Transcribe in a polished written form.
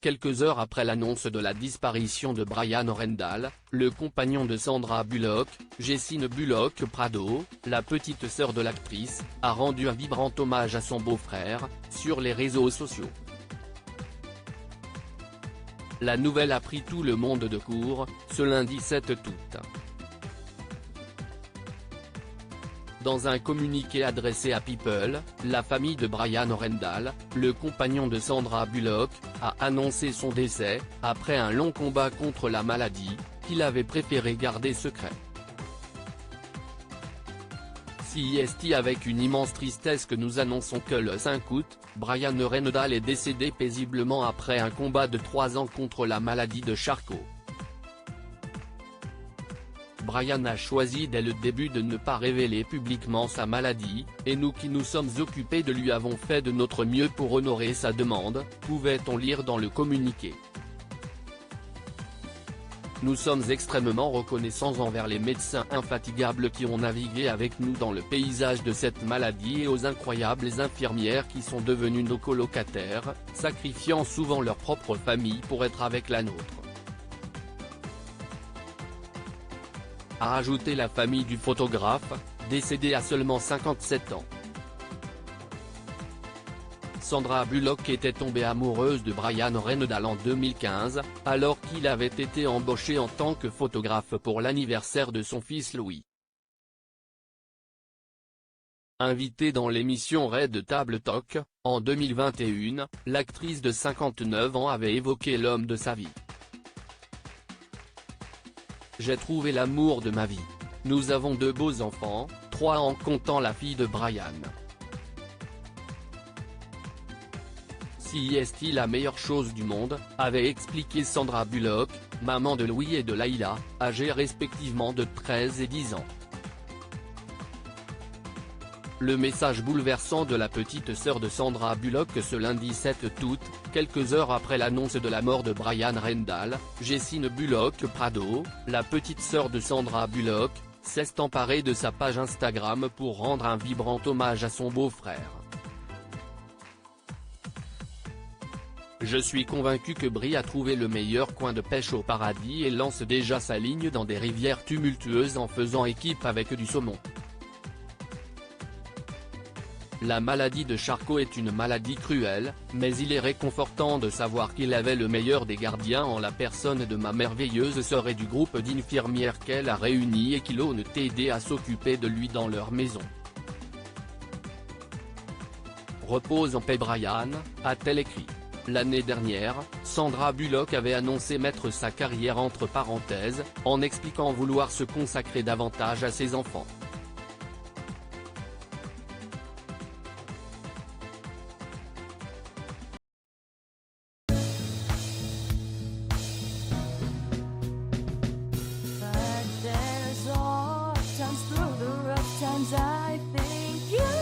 quelques heures après l'annonce de la disparition de Brian Rendall, le compagnon de Sandra Bullock, Jessine Bullock Prado, la petite sœur de l'actrice, a rendu un vibrant hommage à son beau-frère, sur les réseaux sociaux. La nouvelle a pris tout le monde de court, ce lundi 7 août. Dans un communiqué adressé à People, la famille de Brian Rendall, le compagnon de Sandra Bullock, a annoncé son décès, après un long combat contre la maladie, qu'il avait préféré garder secret. C'est avec une immense tristesse que nous annonçons que le 5 août, Brian Rendall est décédé paisiblement après un combat de 3 ans contre la maladie de Charcot. Brian a choisi dès le début de ne pas révéler publiquement sa maladie, et nous qui nous sommes occupés de lui avons fait de notre mieux pour honorer sa demande, pouvait-on lire dans le communiqué. Nous sommes extrêmement reconnaissants envers les médecins infatigables qui ont navigué avec nous dans le paysage de cette maladie et aux incroyables infirmières qui sont devenues nos colocataires, sacrifiant souvent leur propre famille pour être avec la nôtre. A ajouté la famille du photographe, décédé à seulement 57 ans. Sandra Bullock était tombée amoureuse de Brian Rendall en 2015, alors qu'il avait été embauché en tant que photographe pour l'anniversaire de son fils Louis. Invitée dans l'émission Red Table Talk, en 2021, l'actrice de 59 ans avait évoqué l'homme de sa vie. J'ai trouvé l'amour de ma vie. Nous avons 2 beaux enfants, 3 en comptant la fille de Brian. C'est la meilleure chose du monde, avait expliqué Sandra Bullock, maman de Louis et de Layla, âgés respectivement de 13 et 10 ans. Le message bouleversant de la petite sœur de Sandra Bullock ce lundi 7 août, quelques heures après l'annonce de la mort de Brian Rendall, Jessine Bullock Prado, la petite sœur de Sandra Bullock, s'est emparée de sa page Instagram pour rendre un vibrant hommage à son beau-frère. Je suis convaincu que Bri a trouvé le meilleur coin de pêche au paradis et lance déjà sa ligne dans des rivières tumultueuses en faisant équipe avec du saumon. La maladie de Charcot est une maladie cruelle, mais il est réconfortant de savoir qu'il avait le meilleur des gardiens en la personne de ma merveilleuse sœur et du groupe d'infirmières qu'elle a réuni et qui l'ont aidé à s'occuper de lui dans leur maison. Repose en paix Brian, a-t-elle écrit. L'année dernière, Sandra Bullock avait annoncé mettre sa carrière entre parenthèses, en expliquant vouloir se consacrer davantage à ses enfants. Times through the rough times I think you